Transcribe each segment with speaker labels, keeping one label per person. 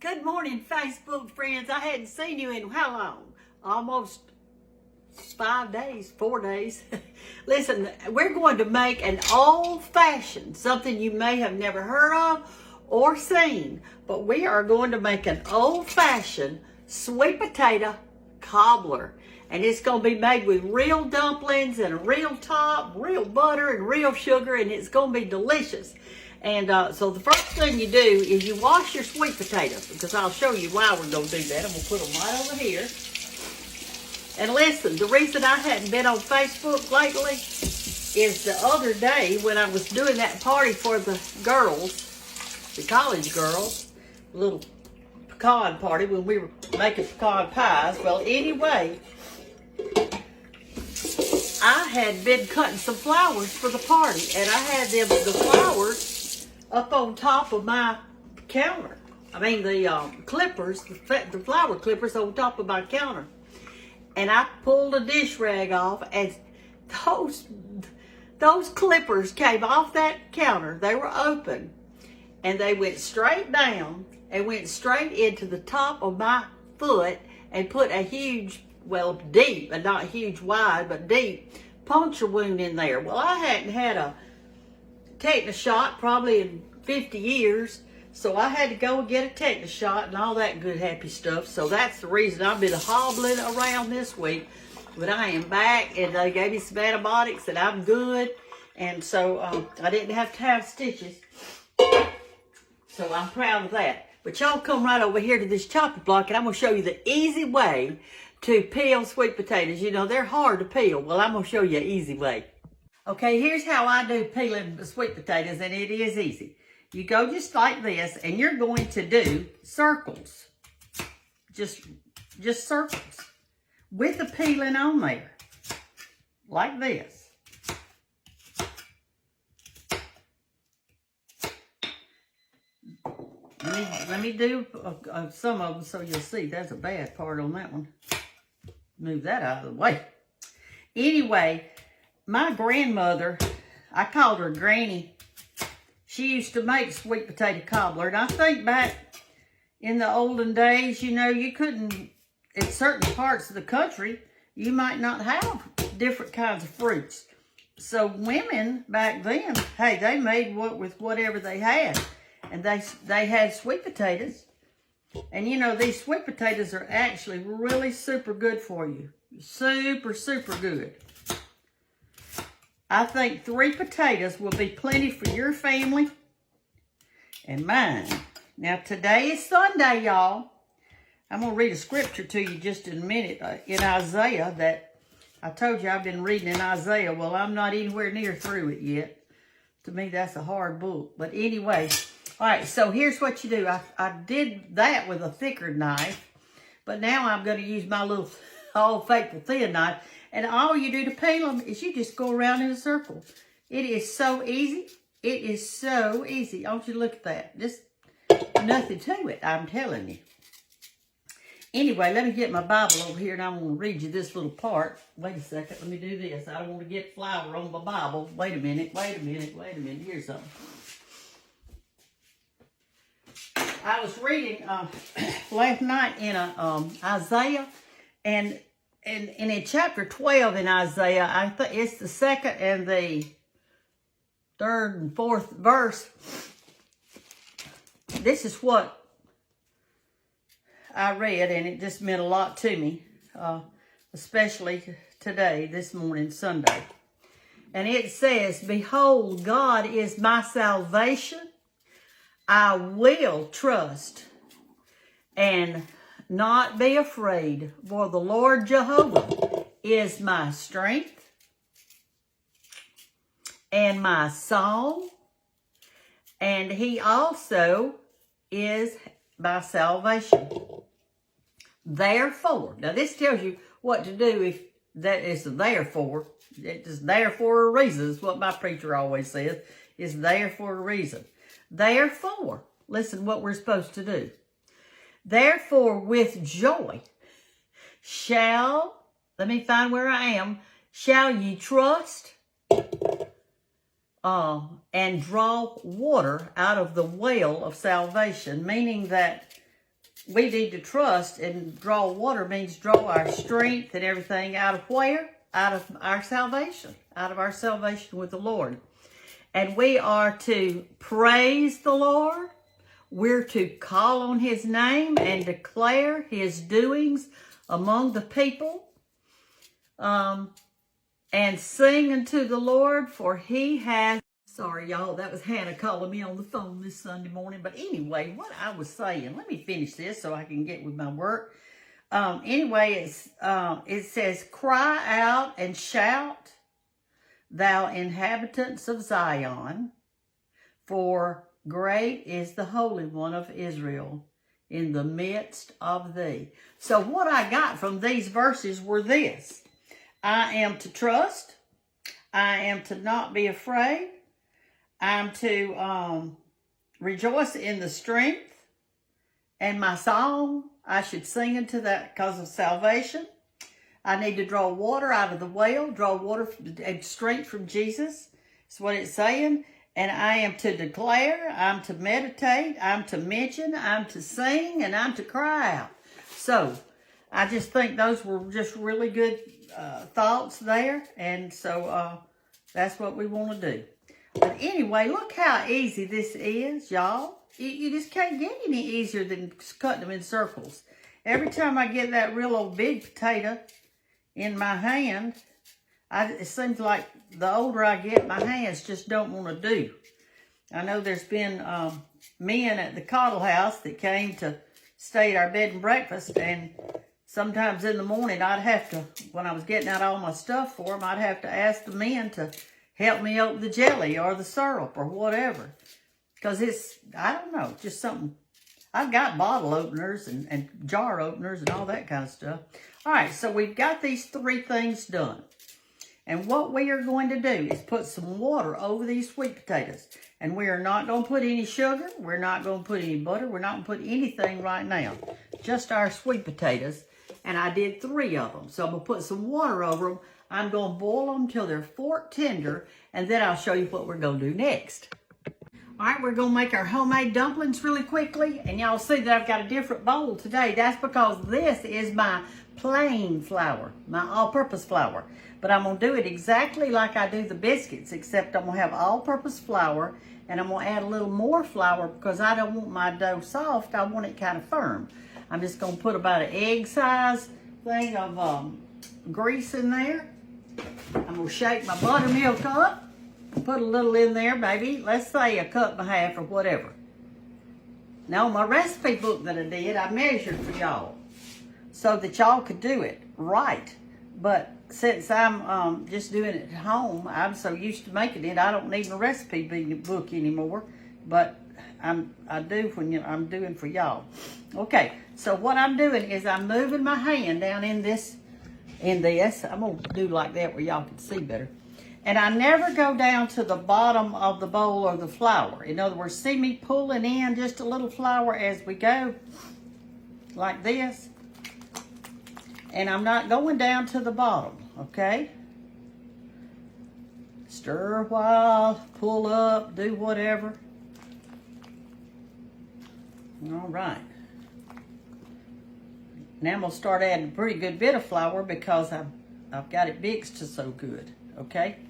Speaker 1: Good morning, Facebook friends. I hadn't seen you in how long? Almost 5 days, 4 days. Listen, we're going to make an old-fashioned, something you may have never heard of or seen, but we are going to make an old-fashioned sweet potato cobbler. And it's going to be made with real dumplings and a real top, real butter and real sugar, and it's going to be delicious. And so the first thing you do is you wash your sweet potatoes, because I'll show you why we're going to do that. I'm going to put them right over here. And listen, the reason I hadn't been on Facebook lately is the other day when I was doing that party for the girls, the college girls, little pecan party when we were making pecan pies. Well, anyway, I had been cutting some flowers for the party, and I had the flowers up on top of my counter. I mean the clippers, the flower clippers on top of my counter. And I pulled a dish rag off, and those clippers came off that counter. They were open, and they went straight down and went straight into the top of my foot and put a huge, well, deep, and not huge wide, but deep puncture wound in there. Well, I hadn't had a tetanus shot probably in 50 years, so I had to go and get a tetanus shot and all that good happy stuff. So that's the reason I've been hobbling around this week, but I am back, and they gave me some antibiotics and I'm good. And so I didn't have to have stitches, so I'm proud of that. But y'all come right over here to this chopping block, and I'm going to show you the easy way to peel sweet potatoes. You know, they're hard to peel. Well, I'm going to show you an easy way. Okay, here's how I do peeling the sweet potatoes, and it is easy. You go just like this, and you're going to do circles. Just circles with the peeling on there, like this. Let me do some of them so you'll see. There's a bad part on that one. Move that out of the way. Anyway, my grandmother, I called her Granny. She used to make sweet potato cobbler. And I think back in the olden days, you know, you couldn't, in certain parts of the country, you might not have different kinds of fruits. So women back then, hey, they made with whatever they had. And they had sweet potatoes. And you know, these sweet potatoes are actually really super good for you. Super, super good. I think 3 potatoes will be plenty for your family and mine. Now, today is Sunday, y'all. I'm going to read a scripture to you just in a minute in Isaiah that I told you I've been reading in Isaiah. Well, I'm not anywhere near through it yet. To me, that's a hard book. But anyway, all right, so here's what you do. I did that with a thicker knife, but now I'm going to use my little Old Faithful thin knife. And all you do to peel them is you just go around in a circle. It is so easy. It is so easy. I want you to look at that. Just nothing to it, I'm telling you. Anyway, let me get my Bible over here, and I'm going to read you this little part. Wait a second. Let me do this. I don't want to get flour on my Bible. Wait a minute. Here's something. I was reading last night in Isaiah, and in chapter 12 in Isaiah, I think it's the 2nd and the 3rd and 4th verse. This is what I read, and it just meant a lot to me, especially today, this morning, Sunday. And it says, "Behold, God is my salvation. I will trust and not be afraid, for the Lord Jehovah is my strength and my song, and he also is my salvation. Therefore," now this tells you what to do if that is therefore. It is there for a reason. It's what my preacher always says. It's there for a reason. Therefore, listen what we're supposed to do. "Therefore, with joy let me find where I am, shall ye trust and draw water out of the well of salvation," meaning that we need to trust, and draw water means draw our strength and everything out of where? Out of our salvation, with the Lord. And we are to praise the Lord. We're to call on his name and declare his doings among the people. And sing unto the Lord, for he has... Sorry, y'all, that was Hannah calling me on the phone this Sunday morning. But anyway, what I was saying, let me finish this so I can get with my work. Anyway, it says, cry out and shout, thou inhabitants of Zion, for great is the Holy One of Israel in the midst of thee. So what I got from these verses were this. I am to trust. I am to not be afraid. I'm to rejoice in the strength. And my song, I should sing into that because of salvation. I need to draw water out of the well, draw water and strength from Jesus. That's what it's saying. And I am to declare, I'm to meditate, I'm to mention, I'm to sing, and I'm to cry out. So I just think those were just really good thoughts there. And so that's what we want to do. But anyway, look how easy this is, y'all. You just can't get any easier than cutting them in circles. Every time I get that real old big potato in my hand, it seems like the older I get, my hands just don't want to do. I know there's been men at the Cobbler house that came to stay at our bed and breakfast, and sometimes in the morning I'd have to, when I was getting out all my stuff for them, I'd have to ask the men to help me open the jelly or the syrup or whatever. Because it's, I don't know, just something. I've got bottle openers and jar openers and all that kind of stuff. All right, so we've got these 3 things done. And what we are going to do is put some water over these sweet potatoes. And we are not going to put any sugar. We're not going to put any butter. We're not going to put anything right now. Just our sweet potatoes. And I did 3 of them. So I'm going to put some water over them. I'm going to boil them until they're fork tender. And then I'll show you what we're going to do next. All right, we're going to make our homemade dumplings really quickly. And y'all see that I've got a different bowl today. That's because this is my plain flour, my all-purpose flour. But I'm going to do it exactly like I do the biscuits, except I'm going to have all-purpose flour. And I'm going to add a little more flour because I don't want my dough soft. I want it kind of firm. I'm just going to put about an egg-size thing of grease in there. I'm going to shake my buttermilk up. Put a little in there, maybe. Let's say a cup and a half or whatever. Now, my recipe book that I did, I measured for y'all so that y'all could do it right. But since I'm just doing it at home, I'm so used to making it, I don't need a recipe book anymore. But I do when I'm doing for y'all. Okay, so what I'm doing is I'm moving my hand down in this. I'm going to do like that where y'all can see better. And I never go down to the bottom of the bowl or the flour. In other words, see me pulling in just a little flour as we go, like this. And I'm not going down to the bottom, okay? Stir a while, pull up, do whatever. All right. Now I'm going to start adding a pretty good bit of flour because I've got it mixed so good, okay?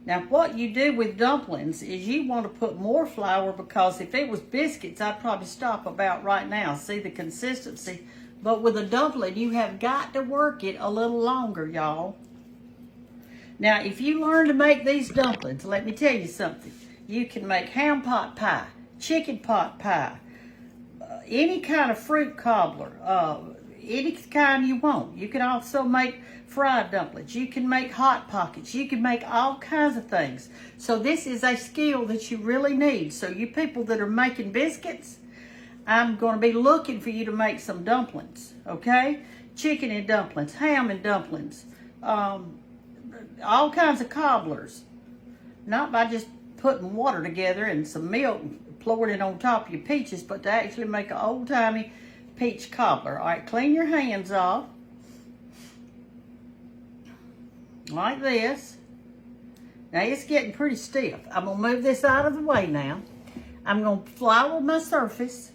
Speaker 1: Now, what you do with dumplings is you want to put more flour because if it was biscuits, I'd probably stop about right now. See the consistency? But with a dumpling, you have got to work it a little longer, y'all. Now, if you learn to make these dumplings, let me tell you something. You can make ham pot pie, chicken pot pie, any kind of fruit cobbler, any kind you want. You can also make fried dumplings. You can make hot pockets. You can make all kinds of things. So this is a skill that you really need. So you people that are making biscuits, I'm going to be looking for you to make some dumplings, okay? Chicken and dumplings, ham and dumplings, all kinds of cobblers. Not by just putting water together and some milk and pouring it on top of your peaches, but to actually make an old-timey peach cobbler. All right, clean your hands off. Like this. Now it's getting pretty stiff. I'm going to move this out of the way now. I'm going to flour my surface.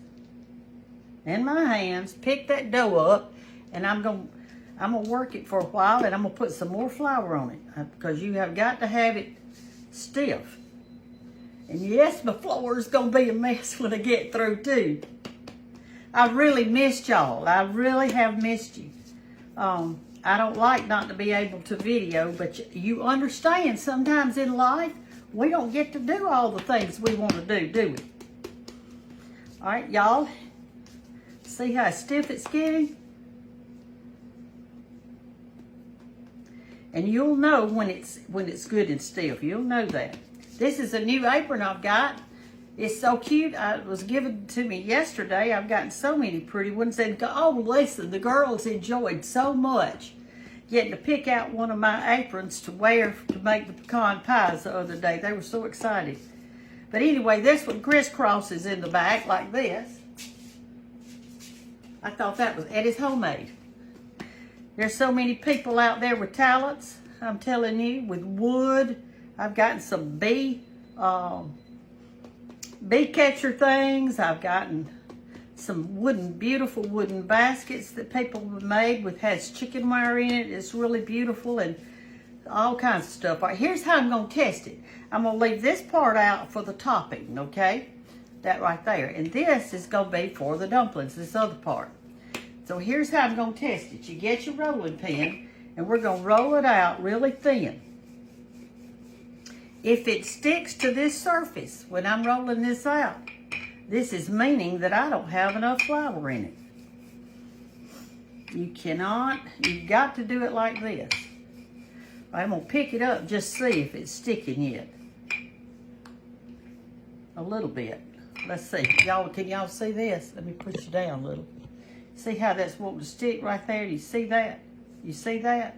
Speaker 1: and my hands, pick that dough up, and I'm gonna work it for a while, and I'm gonna put some more flour on it because you have got to have it stiff. And yes, my floor is gonna be a mess when I get through too. I really missed y'all. I really have missed you. I don't like not to be able to video, but you understand sometimes in life we don't get to do all the things we want to do we? All right, y'all. See how stiff it's getting? And you'll know when it's good and stiff. You'll know that. This is a new apron I've got. It's so cute. It was given to me yesterday. I've gotten so many pretty ones. And oh, listen, the girls enjoyed so much getting to pick out one of my aprons to wear to make the pecan pies the other day. They were so excited. But anyway, this one crisscrosses in the back like this. I thought that was, and it's homemade. There's so many people out there with talents, I'm telling you, with wood. I've gotten some bee catcher things. I've gotten some beautiful wooden baskets that people have made with has chicken wire in it. It's really beautiful and all kinds of stuff. All right, here's how I'm gonna test it. I'm gonna leave this part out for the topping, okay? That right there. And this is gonna be for the dumplings, this other part. So here's how I'm gonna test it. You get your rolling pin and we're gonna roll it out really thin. If it sticks to this surface when I'm rolling this out, this is meaning that I don't have enough flour in it. You've got to do it like this. I'm gonna pick it up, just see if it's sticking yet. A little bit. Let's see, can y'all see this? Let me push you down a little. See how that's wanting to stick right there? Do you see that? You see that?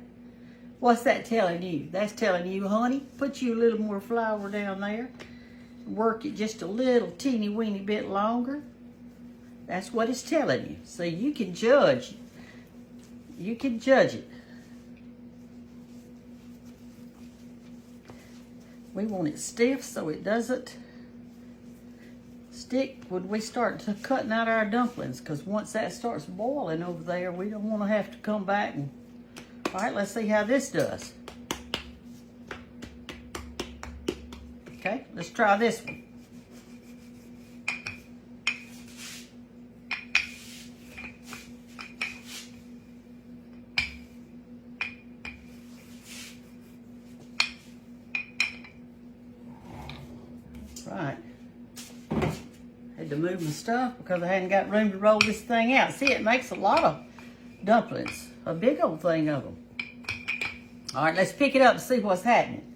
Speaker 1: What's that telling you? That's telling you, honey, put you a little more flour down there. Work it just a little teeny weeny bit longer. That's what it's telling you. So you can judge. You can judge it. We want it stiff so it doesn't stick when we start cutting out our dumplings, because once that starts boiling over there, we don't want to have to come back and, all right, let's see how this does. Okay, let's try this one. Right. Had to move my stuff because I hadn't got room to roll this thing out. See, it makes a lot of dumplings, a big old thing of them. All right, let's pick it up and see what's happening.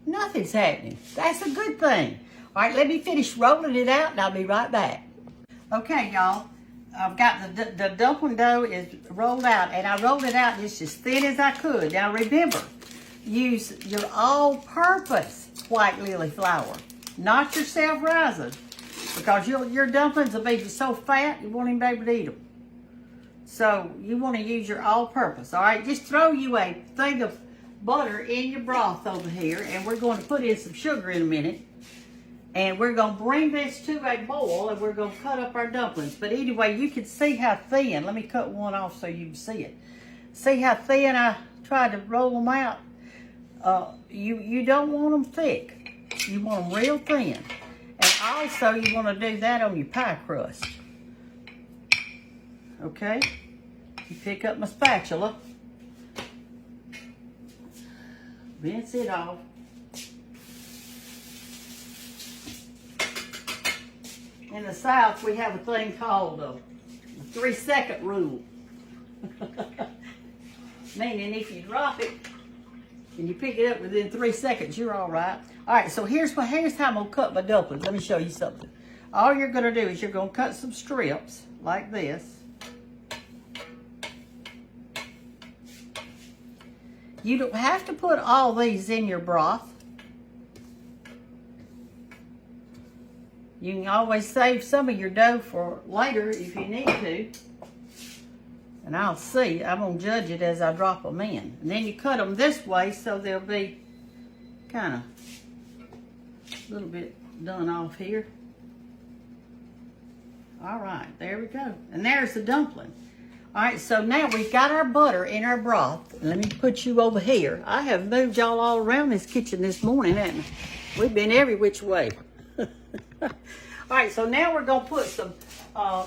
Speaker 1: Nothing's happening. That's a good thing. All right, let me finish rolling it out and I'll be right back. Okay, y'all. I've got the dumpling dough is rolled out, and I rolled it out just as thin as I could. Now remember, use your all-purpose white lily flour, not your self-rising, because your dumplings will be so fat you won't even be able to eat them. So you want to use your all-purpose. All right, just throw you a thing of butter in your broth over here, and we're going to put in some sugar in a minute, and we're going to bring this to a boil, and we're going to cut up our dumplings. But anyway, you can see how thin. Let me cut one off so you can see it. See how thin I tried to roll them out? You don't want them thick. You want them real thin. And also you want to do that on your pie crust. Okay? You pick up my spatula. Rinse it off. In the South, we have a thing called the 3-second rule. Meaning if you drop it and you pick it up within 3 seconds, you're all right. All right, so here's how I'm gonna cut my dumplings. Let me show you something. All you're gonna do is you're gonna cut some strips like this. You don't have to put all these in your broth. You can always save some of your dough for later if you need to. And I'll see. I'm going to judge it as I drop them in. And then you cut them this way so they'll be kind of a little bit done off here. All right, there we go. And there's the dumpling. All right, so now we've got our butter in our broth. Let me put you over here. I have moved y'all all around this kitchen this morning, haven't I? We've been every which way. All right, so now we're gonna put some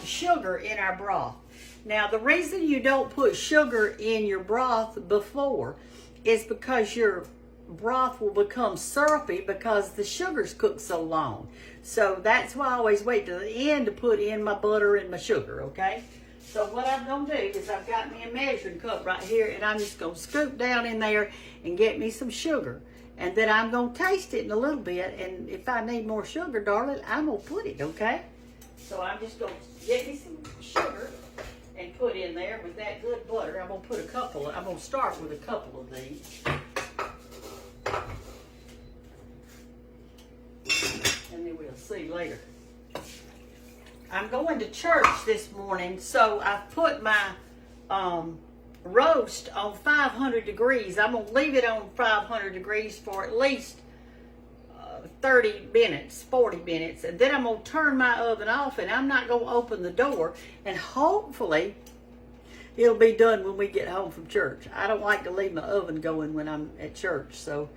Speaker 1: sugar in our broth. Now, the reason you don't put sugar in your broth before is because your broth will become syrupy because the sugar's cooked so long. So that's why I always wait to the end to put in my butter and my sugar, okay? So what I'm gonna do is I've got me a measuring cup right here, and I'm just gonna scoop down in there and get me some sugar. And then I'm gonna taste it in a little bit, and if I need more sugar, darling, I'm gonna put it, okay? So I'm just gonna get me some sugar and put in there with that good butter. I'm gonna start with a couple of these. And then we'll see later. I'm going to church this morning, so I've put my roast on 500 degrees. I'm gonna leave it on 500 degrees for at least 30 minutes, 40 minutes, and then I'm gonna turn my oven off, and I'm not gonna open the door, and hopefully it'll be done when we get home from church. I don't like to leave my oven going when I'm at church, so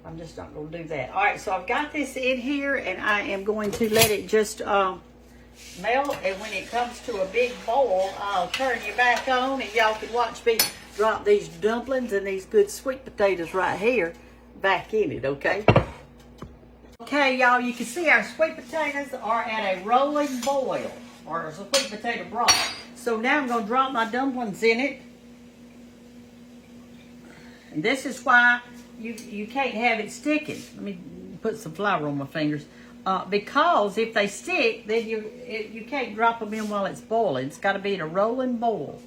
Speaker 1: I'm just not gonna do that. All right, so I've got this in here, and I am going to let it just melt, and when it comes to a big boil, I'll turn you back on, and y'all can watch me drop these dumplings and these good sweet potatoes right here back in it, okay? Okay, y'all, you can see our sweet potatoes are at a rolling boil, or a sweet potato broth. So now I'm going to drop my dumplings in it. And this is why you can't have it sticking. Let me put some flour on my fingers. Because if they stick, then you can't drop them in while it's boiling. It's got to be in a rolling boil.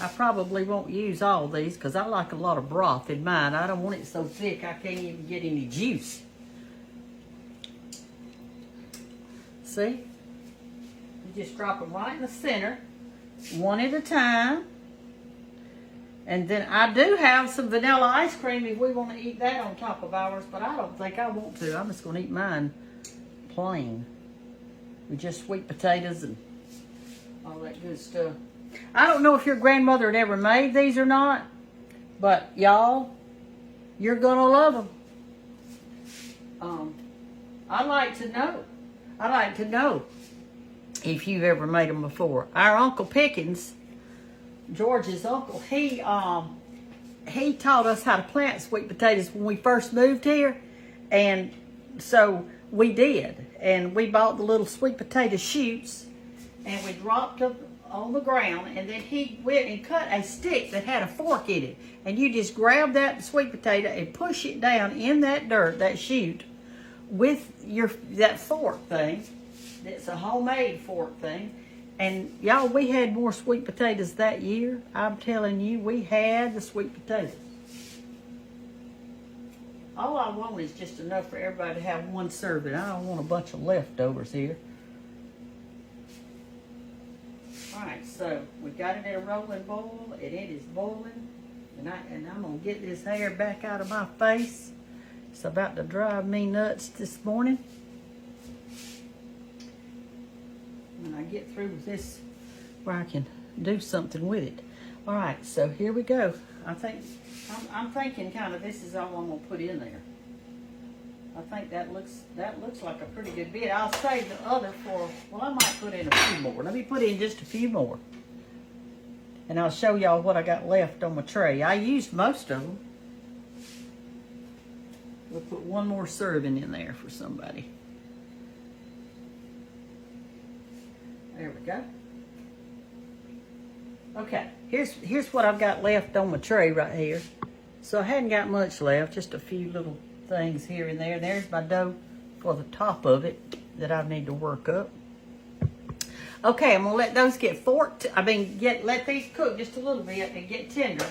Speaker 1: I probably won't use all these because I like a lot of broth in mine. I don't want it so thick I can't even get any juice. See? You just drop them right in the center, one at a time. And then I do have some vanilla ice cream if we want to eat that on top of ours, but I don't think I want to. I'm just going to eat mine plain with just sweet potatoes and all that good stuff. I don't know if your grandmother had ever made these or not, but y'all, you're going to love them. I'd like to know. I'd like to know if you've ever made them before. Our Uncle Pickens, George's uncle, he taught us how to plant sweet potatoes when we first moved here, and so we did. And we bought the little sweet potato shoots, and we dropped them on the ground, and then he went and cut a stick that had a fork in it, and you just grab that sweet potato and push it down in that dirt, that shoot, with that fork thing. It's a homemade fork thing. And y'all, we had more sweet potatoes that year. I'm telling you, we had the sweet potatoes. All I want is just enough for everybody to have one serving. I don't want a bunch of leftovers here. All right, so we got it in a rolling boil, and it is boiling. And I'm gonna get this hair back out of my face. It's about to drive me nuts this morning. When I get through with this, where I can do something with it. All right, so here we go. I'm thinking kind of this is all I'm gonna put in there. I think that looks like a pretty good bit. I'll save the other for, well, I might put in a few more. Let me put in just a few more. And I'll show y'all what I got left on my tray. I used most of them. We'll put one more serving in there for somebody. There we go. Okay, here's what I've got left on my tray right here. So I hadn't got much left, just a few little things here and there. There's my dough for the top of it that I need to work up. Okay, I'm gonna let those get forked. Let these cook just a little bit and get tender.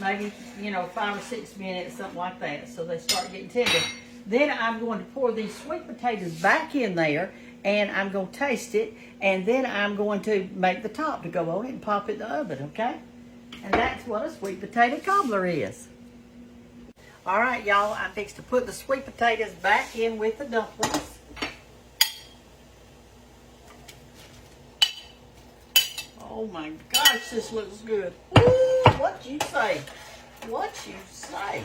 Speaker 1: Maybe, 5 or 6 minutes, something like that, so they start getting tender. Then I'm going to pour these sweet potatoes back in there, and I'm going to taste it, and then I'm going to make the top to go on it and pop it in the oven, okay? And that's what a sweet potato cobbler is. All right, y'all, I'm fixing to put the sweet potatoes back in with the dumplings. Oh my gosh, this looks good. Ooh, what you say? What you say?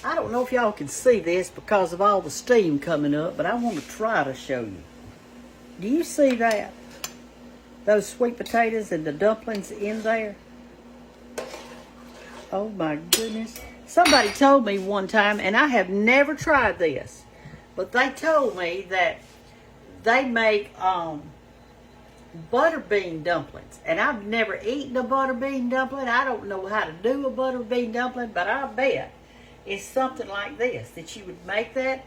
Speaker 1: I don't know if y'all can see this because of all the steam coming up, but I want to try to show you. Do you see that? Those sweet potatoes and the dumplings in there? Oh my goodness. Somebody told me one time, and I have never tried this, but they told me that they make butter bean dumplings. And I've never eaten a butter bean dumpling. I don't know how to do a butter bean dumpling, but I bet it's something like this, that you would make that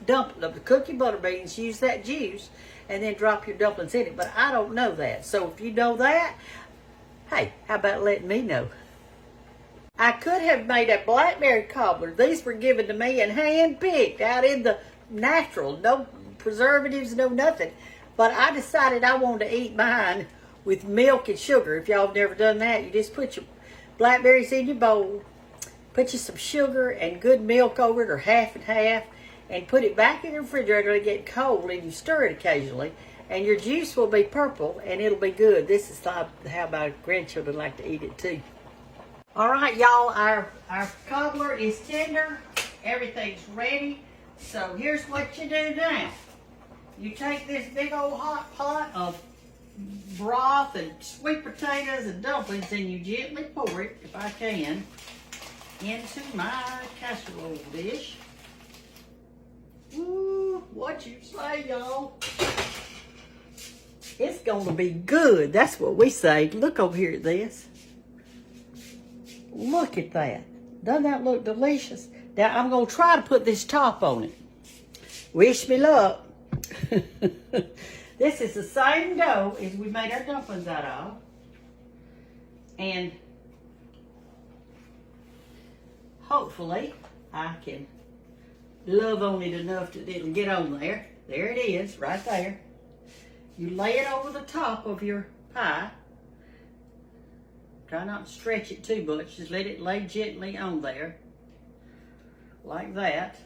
Speaker 1: dumpling, cook your butter beans, use that juice, and then drop your dumplings in it. But I don't know that. So if you know that, hey, how about letting me know? I could have made a blackberry cobbler. These were given to me and hand-picked out in the natural. No preservatives, no nothing. But I decided I wanted to eat mine with milk and sugar. If y'all have never done that, you just put your blackberries in your bowl, put you some sugar and good milk over it, or half and half, and put it back in the refrigerator to get cold, and you stir it occasionally, and your juice will be purple, and it'll be good. This is how my grandchildren like to eat it too. All right, y'all, our cobbler is tender. Everything's ready. So here's what you do now. You take this big old hot pot of broth and sweet potatoes and dumplings, and you gently pour it, if I can, into my casserole dish. Ooh, what you say, y'all? It's gonna be good. That's what we say. Look over here at this. Look at that. Doesn't that look delicious? Now, I'm going to try to put this top on it. Wish me luck. This is the same dough as we made our dumplings out of. And hopefully I can love on it enough that it'll get on there. There it is, right there. You lay it over the top of your pie. Try not to stretch it too much. Just let it lay gently on there. Like that.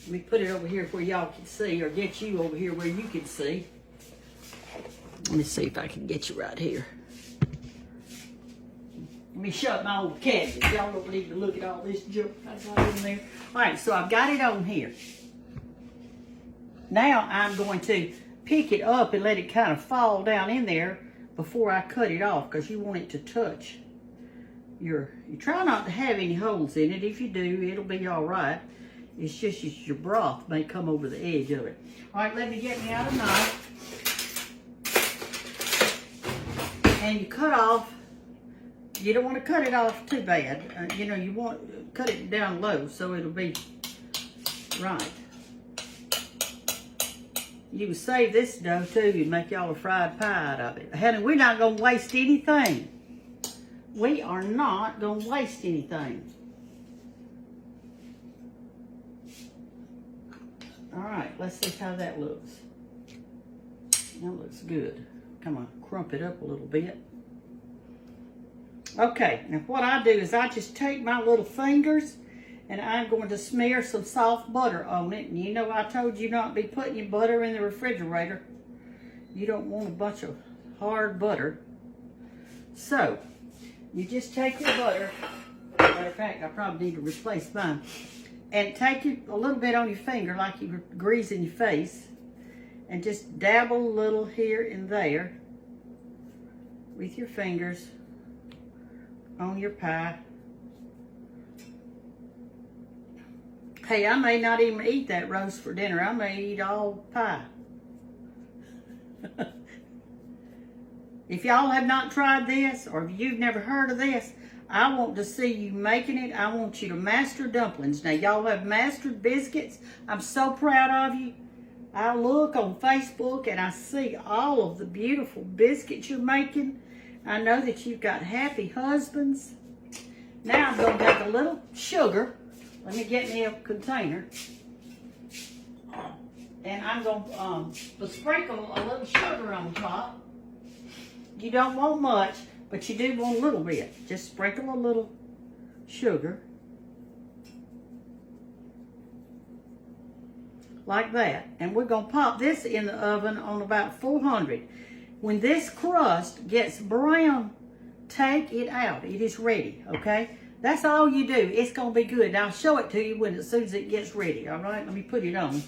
Speaker 1: Let me put it over here where y'all can see, or get you over here where you can see. Let me see if I can get you right here. Let me shut my old cabinet. Y'all don't need to look at all this junk I got in there. All right, so I've got it on here. Now I'm going to pick it up and let it kind of fall down in there before I cut it off, because you want it to touch you try not to have any holes in it. If you do, it'll be all right. It's just your broth may come over the edge of it. All right, let me get me out a knife. And you cut off. You don't want to cut it off too bad. You know, you want to cut it down low so it'll be right. You can save this dough too and make y'all a fried pie out of it. Honey, we're not going to waste anything. We are not going to waste anything. All right, let's see how that looks. That looks good. Come on, crump it up a little bit. Okay, now what I do is I just take my little fingers and I'm going to smear some soft butter on it. And you know I told you not to be putting your butter in the refrigerator. You don't want a bunch of hard butter. So, you just take your butter. Matter of fact, I probably need to replace mine. And take it a little bit on your finger like you're greasing your face. And just dabble a little here and there with your fingers on your pie. Hey, I may not even eat that roast for dinner. I may eat all pie. If y'all have not tried this, or if you've never heard of this, I want to see you making it. I want you to master dumplings. Now, y'all have mastered biscuits. I'm so proud of you. I look on Facebook and I see all of the beautiful biscuits you're making. I know that you've got happy husbands. Now I'm going to take a little sugar. Let me get me a container. And I'm going to sprinkle a little sugar on top. You don't want much, but you do want a little bit. Just sprinkle a little sugar. like that. And we're going to pop this in the oven on about 400. When this crust gets brown, take it out. It is ready, okay? That's all you do. It's going to be good. Now, I'll show it to you as soon as it gets ready, all right? Let me put it on.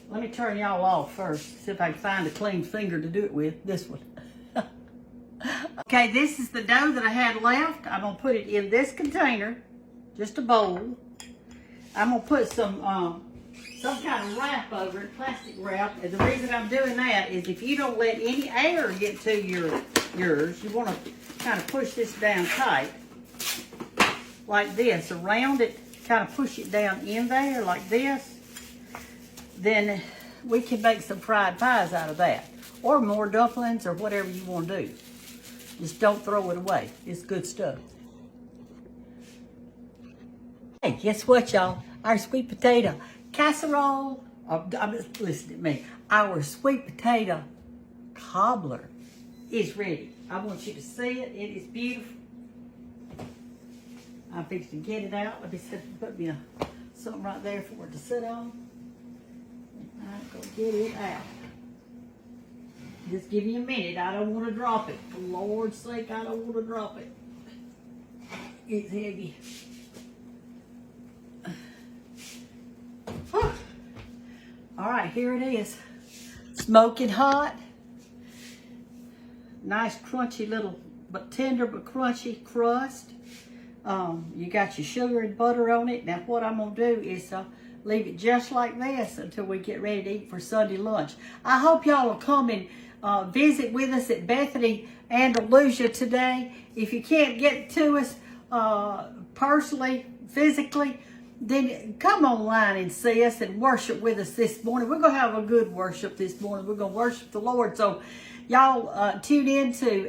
Speaker 1: Let me turn y'all off first. See if I can find a clean finger to do it with. This one. Okay, this is the dough that I had left. I'm going to put it in this container, just a bowl. I'm going to put some kind of wrap over it, plastic wrap. And the reason I'm doing that is if you don't let any air get to yours, you want to kind of push this down tight like this. Around it, kind of push it down in there like this. Then we can make some fried pies out of that. Or more dumplings or whatever you want to do. Just don't throw it away. It's good stuff. Hey, guess what, y'all? Our sweet potato casserole, listen to me, our sweet potato cobbler is ready. I want you to see it. It is beautiful. I'm fixing to get it out. Let me put me something right there for it to sit on. I'm going to get it out. Just give me a minute. I don't want to drop it. For Lord's sake, I don't want to drop it. It's heavy. All right, here it is. Smoking hot. Nice crunchy little, but tender but crunchy crust. You got your sugar and butter on it. Now what I'm going to do is leave it just like this until we get ready to eat for Sunday lunch. I hope y'all will come and visit with us at Bethany, Andalusia today. If you can't get to us personally, physically, then come online and see us and worship with us this morning. We're going to have a good worship this morning. We're going to worship the Lord. So y'all tune in to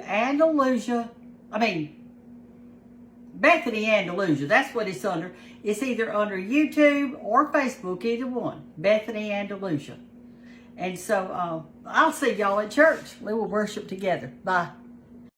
Speaker 1: Bethany Andalusia. That's what it's under. It's either under YouTube or Facebook, either one. Bethany Andalusia. And so I'll see y'all at church. We will worship together. Bye.